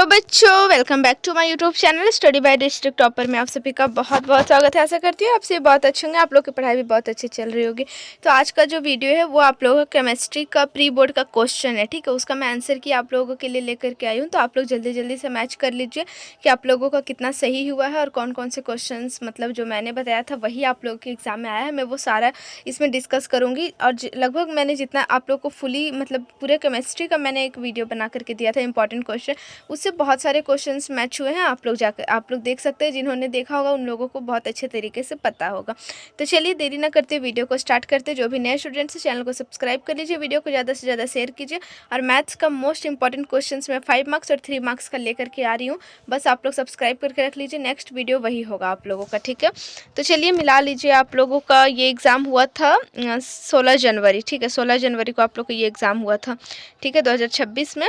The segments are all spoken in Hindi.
हेलो बच्चों, welcome back to my YouTube channel study by district topper में आप सभी का बहुत बहुत स्वागत है। आशा करती हूँ आपसे बहुत अच्छे होंगे, आप लोग की पढ़ाई भी बहुत अच्छी चल रही होगी। तो आज का जो वीडियो है वो आप लोगों का केमिस्ट्री का प्री बोर्ड का क्वेश्चन है, ठीक है। उसका मैं आंसर की आप लोगों के लिए लेकर के आई हूँ। तो आप लोग जल्दी जल्दी से मैच कर लीजिए कि आप लोगों का कितना सही हुआ है और कौन कौन से क्वेश्चन मतलब जो मैंने बताया था वही आप लोगों के एग्जाम में आया है। मैं वो सारा इसमें डिस्कस करूँगी और लगभग मैंने जितना आप लोग को फुली मतलब पूरे केमिस्ट्री का मैंने एक वीडियो बना करके दिया था इंपॉर्टेंट क्वेश्चन, उससे बहुत सारे क्वेश्चंस मैच हुए हैं। आप लोग देख सकते हैं, जिन्होंने देखा होगा उन लोगों को बहुत अच्छे तरीके से पता होगा। तो चलिए देरी ना करते वीडियो को स्टार्ट करते। जो भी नए स्टूडेंट्स हैं चैनल को सब्सक्राइब कर लीजिए, वीडियो को ज़्यादा से ज़्यादा शेयर कीजिए। और मैथ्स का मोस्ट इंपॉर्टेंट क्वेश्चन मैं 5 मार्क्स और 3 मार्क्स का लेकर के आ रही हूँ। बस आप लोग सब्सक्राइब करके रख लीजिए, नेक्स्ट वीडियो वही होगा आप लोगों का, ठीक है। तो चलिए मिला लीजिए, आप लोगों का ये एग्ज़ाम हुआ था 16 जनवरी, ठीक है। 16 जनवरी को आप लोग का ये एग्ज़ाम हुआ था, ठीक है, 2026 में।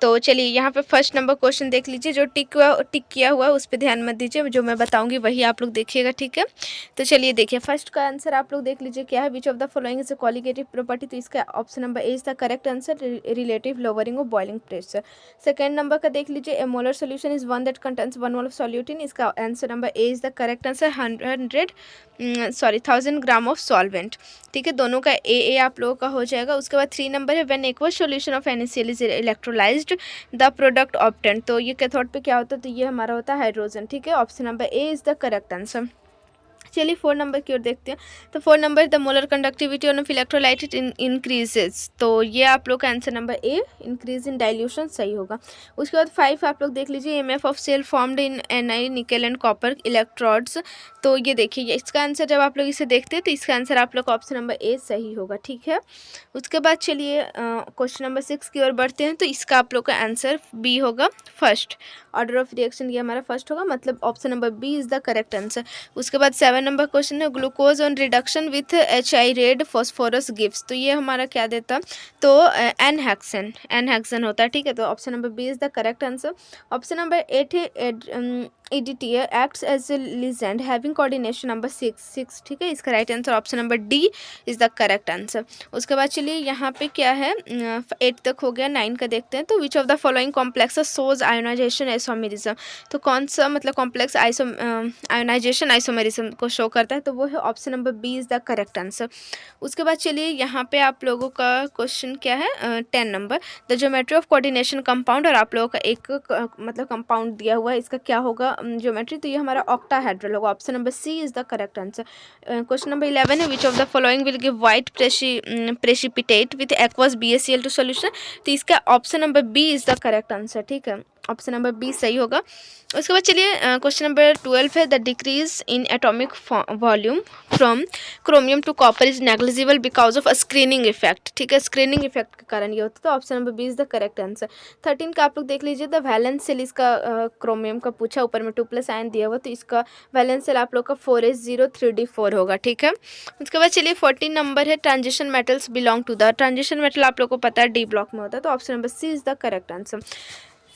तो चलिए यहाँ पे फर्स्ट नंबर क्वेश्चन देख लीजिए। जो टिक किया हुआ है उस पर ध्यान मत दीजिए, जो मैं बताऊंगी वही आप लोग देखिएगा, ठीक है। तो चलिए देखिए, फर्स्ट का आंसर आप लोग देख लीजिए क्या है। Which of the following is a colligative property. तो इसका option number A is the correct answer, relative lowering of boiling pressure. Second number का देख लीजिए, a molar solution is one that contains 1 mole of solute. इसका answer number A is the correct answer, 1000 gram of solvent, ठीक है। दोनों का ए आप लोगों का हो जाएगा। उसके बाद 3 नंबर है, when aqueous solution of NaCl is electrolysed the product obtained. तो ये कैथोड पे क्या होता है, तो ये हमारा होता है हाइड्रोजन, ठीक है। Option number A is the correct answer. चलिए 4 नंबर की ओर देखते हैं। तो 4 number the molar conductivity of electrolyte increases. तो ये आप लोग का answer number A, increase in dilution, सही होगा। उसके बाद 5 आप लोग देख लीजिए, EMF of cell formed in Ni nickel and copper electrodes. तो ये देखिए, इसका आंसर जब आप लोग इसे देखते हैं तो इसका आंसर आप लोग का ऑप्शन नंबर ए सही होगा, ठीक है। उसके बाद चलिए क्वेश्चन नंबर 6 की ओर बढ़ते हैं। तो इसका आप लोग का आंसर बी होगा, फर्स्ट ऑर्डर ऑफ रिएक्शन, ये हमारा फर्स्ट होगा, मतलब option number B is the correct answer. उसके बाद 7 नंबर क्वेश्चन है, glucose on reduction with HI red phosphorus gives. तो ये हमारा क्या देता, तो एन हेक्सन होता है, ठीक है। तो option number B is the correct answer. Option number 8 है, EDTA acts as a ligand having coordination, number 6, ठीक है। इसका right answer option number D is the correct answer. उसके बाद चलिए यहाँ पे क्या है, 8 तक हो गया, 9 का देखते हैं। तो which of the following complexes shows ionisation isomerism. तो कौन सा मतलब कॉम्प्लेक्स आयोनाइजेशन आइसोमेरिज्म को शो करता है, तो वो है option number B is the correct answer. उसके बाद चलिए यहाँ पे आप लोगों का क्वेश्चन क्या है, 10 number, the geometry of coordination compound. और आप लोगों का एक मतलब कंपाउंड दिया हुआ है, इसका क्या होगा ज्योमेट्री, तो ये हमारा ऑक्टाहेड्रल होगा। Option number C is the correct answer. Question number 11 है, which of the following will give white precipitate with aqueous BaCl2 solution. तो इसका option number B is the correct answer, ठीक है। ऑप्शन नंबर बी सही होगा। उसके बाद चलिए क्वेश्चन नंबर 12 है, the decrease in atomic volume from chromium to copper is negligible because of a screening effect, ठीक है। स्क्रीनिंग इफेक्ट के कारण ये होता है, तो option number B is the correct answer. 13 का आप लोग देख लीजिए, द वैलेंस सेल, इसका क्रोमियम का पूछा, ऊपर में 2+ आयन दिया हुआ, तो इसका वैलेंस सेल आप लोग का 4s03d4 होगा, ठीक है। उसके बाद चलिए 14 नंबर है, transition metals belong to the. Transition metal आप लोग को पता है डी ब्लॉक में होता है, तो option number C is the correct answer.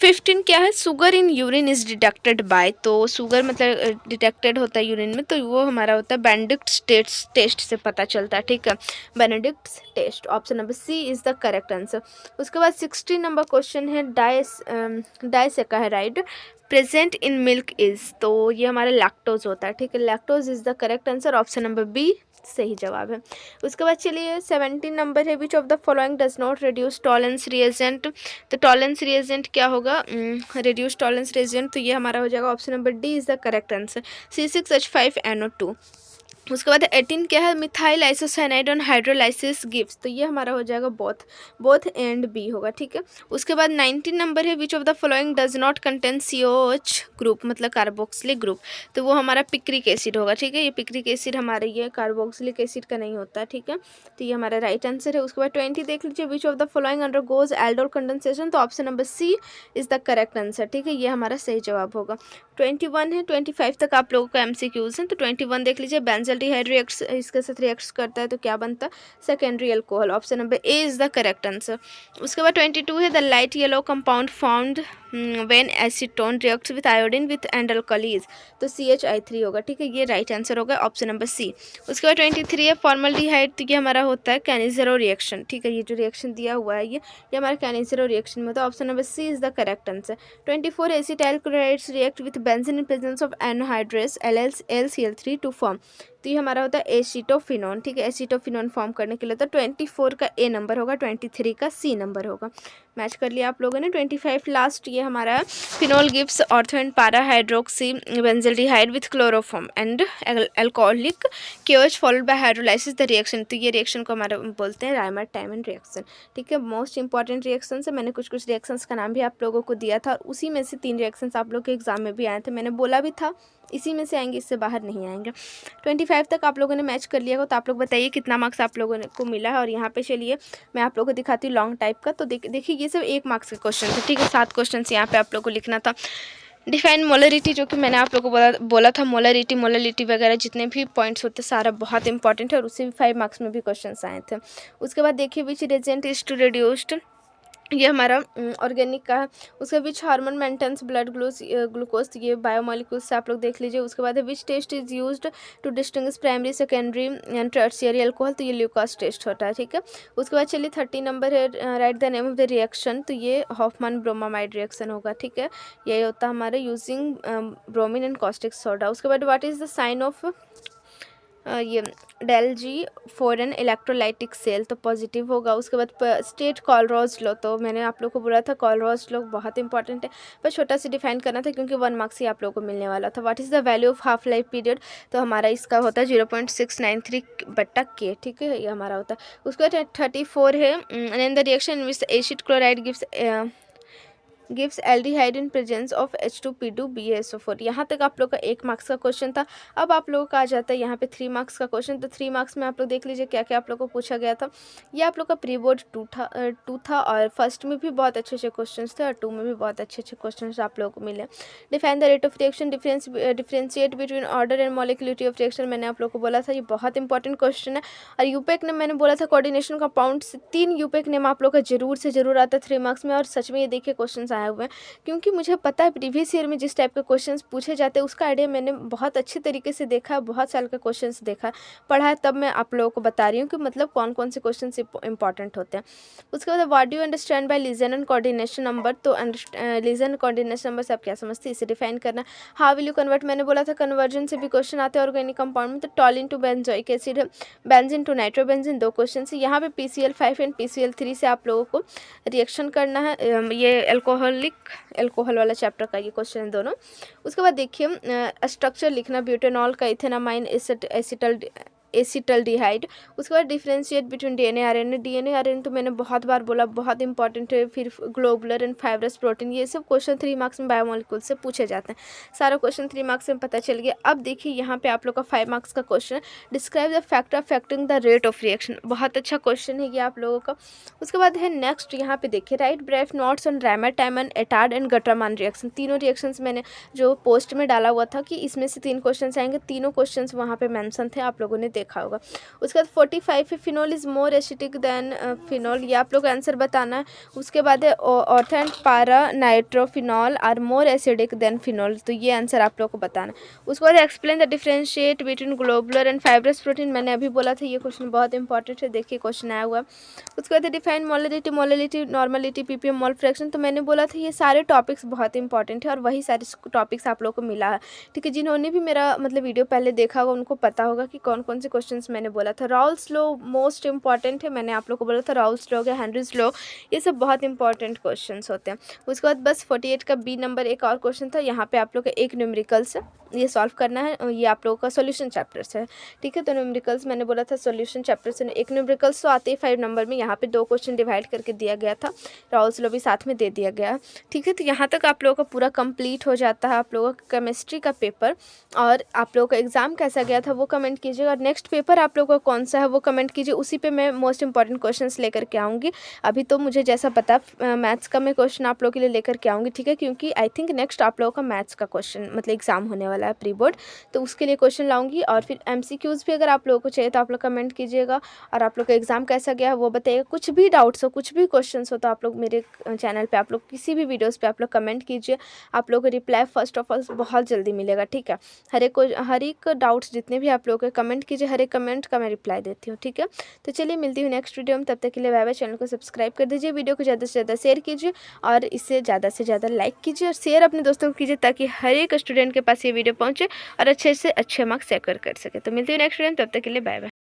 15 क्या है, sugar in urine is detected by. तो शुगर मतलब डिटेक्टेड होता है यूरिन में, तो वो हमारा होता है बेनेडिक्ट टेस्ट से पता चलता है, ठीक है, Benedict test. Option number C is the correct answer. उसके बाद 16 नंबर क्वेश्चन है, disaccharide present in milk is. तो ये हमारा लैक्टोज होता है, ठीक है, lactose is the correct answer. Option number B सही जवाब है। उसके बाद चलिए 17 नंबर है, which of the following does not reduce Tollens reagent. तो टॉलेंस रिएजेंट क्या होगा, रिड्यूस टॉलेंस रिएजेंट, तो ये हमारा हो जाएगा option number D is the correct answer, C6H5NO2। उसके बाद 18 क्या है, methyl isocyanide on hydrolysis gives. तो ये हमारा हो जाएगा बोथ एंड बी होगा, ठीक है। उसके बाद 19 नंबर है, which of the following does not contain COH group, मतलब कार्बोक्सिलिक ग्रुप। तो वो हमारा पिक्रिक एसिड होगा, ठीक है। ये पिक्रिक एसिड हमारा ये कार्बोक्सिलिक एसिड का नहीं होता, ठीक है। तो ये हमारा राइट आंसर है। उसके बाद 20 देख लीजिए, which of the following undergoes aldol condensation. तो option number C is the correct answer, ठीक है, ये हमारा सही जवाब होगा। 21 है, 25 तक आप लोगों का MCQs हैं। तो 21 देख लीजिए, बेंजल बेंजल्डिहाइड रिएक्ट्स इसके साथ रिएक्ट्स करता है तो क्या बनता है, secondary alcohol. Option number A is the correct answer. उसके बाद 22 है the light yellow compound found when acetone reacts with iodine with and alkalis, तो CHI3 होगा, ठीक है, ये राइट आंसर होगा ऑप्शन नंबर सी। उसके बाद 23 है फॉर्मल्डिहाइड, तो ये हमारा होता है कैनिज़रो रिएक्शन, ठीक है, ये जो रिएक्शन दिया हुआ है ये हमारा कैनिज़रो रिएक्शन में होता है, option number C is the correct answer. 24 acetyl chlorides react with benzene in presence of anhydrous LCl3 to form, तो ये हमारा होता है एसीटोफिनोन, ठीक है, एसीटोफिनोन फॉर्म करने के लिए तो 24 का ए नंबर होगा, 23 का सी नंबर होगा। मैच कर लिया आप लोगों ने। 25 लास्ट ये हमारा फिनोल गिव्स ऑर्थो एंड पारा hydroxy benzaldehyde with chloroform and alcoholic chaos followed by hydrolysis the reaction, तो ये रिएक्शन को हमारा बोलते हैं राइमर टाइमन रिएक्शन, ठीक है, मोस्ट इंपॉर्टेंट रिएक्शन है। मैंने कुछ रिएक्शंस का नाम भी आप लोगों को दिया था और उसी में से 3 रिएक्शंस आप लोग के एग्जाम में भी आए थे, मैंने बोला भी था इसी में से आएंगे, इससे बाहर नहीं आएंगे। 25 तक आप लोगों ने मैच कर लिया हो तो आप लोग बताइए कितना मार्क्स आप लोगों को मिला है। और यहाँ पे चलिए मैं आप लोगों को दिखाती हूँ लॉन्ग टाइप का, तो देखिए ये सब 1 मार्क्स के क्वेश्चन थे, ठीक है, 7 क्वेश्चन यहाँ पे आप लोग को लिखना था। डिफाइन मोलरिटी, जो कि मैंने आप लोगों को बोला था, मोलरिटी वगैरह जितने भी पॉइंट्स होते सारा बहुत इंपॉर्टेंट है और उससे भी 5 मार्क्स में भी क्वेश्चन आए थे। उसके बाद देखिए which reagent is to reduced, ये हमारा ऑर्गेनिक का है। उसके बीच हार्मोन मेंटेन्स ब्लड ग्लूकोज, ये बायोमोलिक्यूल्स से आप लोग देख लीजिए। उसके बाद है which test is used to distinguish primary secondary and tertiary alcohol, तो ये ल्यूकास टेस्ट होता है, ठीक है। उसके बाद चलिए 30 नंबर है right the name of the reaction, तो ये हॉफमैन ब्रोमामाइड रिएक्शन होगा, ठीक है, ये होता है हमारे using bromine and caustic soda. उसके बाद what is the sign of ये Del(G)4 इलेक्ट्रोलाइटिक सेल, तो पॉजिटिव होगा। उसके बाद स्टेट कॉलरॉज लो, तो मैंने आप लोग को बोला था कॉलरॉज लो बहुत इंपॉर्टेंट है, पर छोटा सा डिफाइन करना था क्योंकि 1 मार्क्स ही आप लोगों को मिलने वाला था। What is the value of half life period, तो हमारा इसका होता है 0.693/K, ठीक है, ये हमारा होता है। उसके बाद 34 है and the reaction which acid chloride gives aldehyde in presence of H2P2BaSO4, यहाँ तक आप लोग का 1 मार्क्स का क्वेश्चन था। अब आप लोगों का आ जाता है यहाँ पे 3 मार्क्स का क्वेश्चन, तो 3 मार्क्स में आप लोग देख लीजिए क्या क्या आप लोग को पूछा गया था। ये आप लोग का प्री बोर्ड 2 था और फर्स्ट में भी बहुत अच्छे अच्छे क्वेश्चन थे और 2 में भी बहुत अच्छे अच्छे क्वेश्चन आप लोगों को मिले। Define the rate of reaction, differentiate between order and molecularity of reaction, मैंने आप लोग को बोला था ये बहुत इंपॉर्टेंट क्वेश्चन है। और यूपेक नेम मैंने बोला था कोऑर्डिनेशन कंपाउंड से 3 यूपेक नेम आप लोग का जरूर से जरूर आता है 3 मार्क्स में, और सच में ये देखिए क्वेश्चन आए हुए हैं क्योंकि मुझे पता है प्रीवियस ईयर में जिस टाइप के क्वेश्चंस पूछे जाते हैं उसका आइडिया मैंने बहुत अच्छे तरीके से देखा है, बहुत साल के क्वेश्चंस देखा पढ़ा है, तब मैं आप लोगों को बता रही हूँ कि मतलब कौन कौन से क्वेश्चंस इंपॉर्टेंट होते हैं। उसके बाद what do you understand by ligand and coordination number, तो लीजन एंड कोऑर्डिनेशन नंबर से आप क्या समझते हैं इसे डिफाइन करना। हाउ विल यू कन्वर्ट, मैंने बोला था कन्वर्जन से भी क्वेश्चन आते हैं ऑर्गेनिक कंपाउंड में, तो टॉलिन टू बेंजोइक एसिड है, बेंजीन टू नाइट्रोबेंजीन, 2 क्वेश्चन है। यहाँ पे PCl5 एंड PCl3 से आप लोगों को रिएक्शन करना है, ये अल्कोहल वाला चैप्टर का ये क्वेश्चन है दोनों। उसके बाद देखिए स्ट्रक्चर लिखना, ब्यूटेनॉल का इथेनामाइन एसिटल्डिहाइड। उसके बाद डिफरेंशिएट बिटवीन DNA RNA तो मैंने बहुत बार बोला बहुत इंपॉर्टेंट है। फिर ग्लोबुलर एंड फाइब्रस प्रोटीन, ये सब क्वेश्चन 3 मार्क्स में बायोमोलिक्यूल से पूछे जाते हैं, सारा क्वेश्चन 3 मार्क्स में पता चल गया। अब देखिए यहाँ पे आप लोग का 5 मार्क्स का question, describe the factor affecting the rate of reaction, बहुत अच्छा क्वेश्चन है ये आप लोगों का। उसके बाद है नेक्स्ट, यहाँ पे देखिए write brief notes on Reimer Tiemann Etard and Gattermann reaction, तीनों रिएक्शंस मैंने जो पोस्ट में डाला हुआ था कि इसमें से 3 क्वेश्चन आएंगे, तीनों क्वेश्चन वहाँ पे मेंशन थे, आप लोगों ने देखा होगा। उसके बाद 45 है phenol is more acidic than phenol, ये आप लोग आंसर बताना है। उसके बाद है ortho and para nitrophenol are more acidic than phenol, तो ये आंसर आप लोग को बताना है। उसके बाद explain the differentiate between globular and fibrous protein, मैंने अभी बोला था ये क्वेश्चन बहुत इंपॉर्टेंट है, देखिए क्वेश्चन आया हुआ। उसके बाद define molarity normality PPM mole fraction, तो मैंने बोला था ये सारे टॉपिक्स बहुत इंपॉर्टेंट है और वही सारे टॉपिक्स आप लोग को मिला है, ठीक है। जिन्होंने भी मेरा मतलब वीडियो पहले देखा होगा उनको पता होगा कि कौन कौन से क्वेश्चंस मैंने बोला था। राउल्स लॉ मोस्ट इंपॉर्टेंट है, मैंने आप लोग को बोला था राउल्स लॉ या हेनरीज लॉ, ये सब बहुत इंपॉर्टेंट क्वेश्चंस होते हैं। उसके बाद बस 48 का B नंबर एक और क्वेश्चन था, यहाँ पे आप लोग का एक न्यूमेरिकल्स ये सॉल्व करना है, ये आप लोगों का सॉल्यूशन चैप्टर से है, ठीक है। तो न्यूमेरिकल्स मैंने बोला था सॉल्यूशन चैप्टर से एक न्यूमेरिकल्स तो आते ही 5 नंबर में, यहाँ पे 2 क्वेश्चन डिवाइड करके दिया गया था, राउल्स लॉ भी साथ में दे दिया गया, ठीक है। तो यहाँ तक आप लोगों का पूरा कंप्लीट हो जाता है आप लोगों का केमिस्ट्री का पेपर। और आप लोगों का एग्जाम कैसा गया था वो कमेंट कीजिए, और नेक्स्ट पेपर आप लोगों का कौन सा है वो कमेंट कीजिए, उसी पे मैं मोस्ट इंपॉर्टेंट क्वेश्चंस लेकर के आऊँगी। अभी तो मुझे जैसा पता मैथ्स का मैं क्वेश्चन आप लोगों के लिए लेकर के आऊँगी, ठीक है, क्योंकि आई थिंक नेक्स्ट आप लोगों का मैथ्स का क्वेश्चन मतलब एग्जाम होने वाला वाला है प्री बोर्ड, तो उसके लिए क्वेश्चन लाऊंगी। और फिर MCQs भी अगर आप लोगों को चाहिए तो आप लोग कमेंट कीजिएगा, और आप लोग का एग्ज़ाम कैसा गया है वो बताइएगा। कुछ भी डाउट्स हो, कुछ भी क्वेश्चंस हो, तो आप लोग मेरे चैनल पे, आप लोग किसी भी वीडियोस पे आप लोग कमेंट कीजिए। आप लोगों को रिप्लाई फर्स्ट ऑफ ऑल बहुत जल्दी मिलेगा, ठीक है। हर एक डाउट्स जितने भी आप लोग के कमेंट कीजिए, हर एक कमेंट का मैं रिप्लाई देती हूँ, ठीक है। तो चलिए मिलती हूँ नेक्स्ट वीडियो में, तब तक के लिए बाय बाय। चैनल को सब्सक्राइब कर दीजिए, वीडियो को ज़्यादा से ज़्यादा शेयर कीजिए, और इसे ज़्यादा से ज़्यादा लाइक कीजिए, और शेयर अपने दोस्तों को कीजिए, ताकि हर एक स्टूडेंट के पास ये वीडियो पहुँचे और अच्छे से अच्छे मार्क्स सेक्योर कर सके। तो मिलती हूँ नेक्स्ट वीडियो में, तब तक के लिए बाय बाय।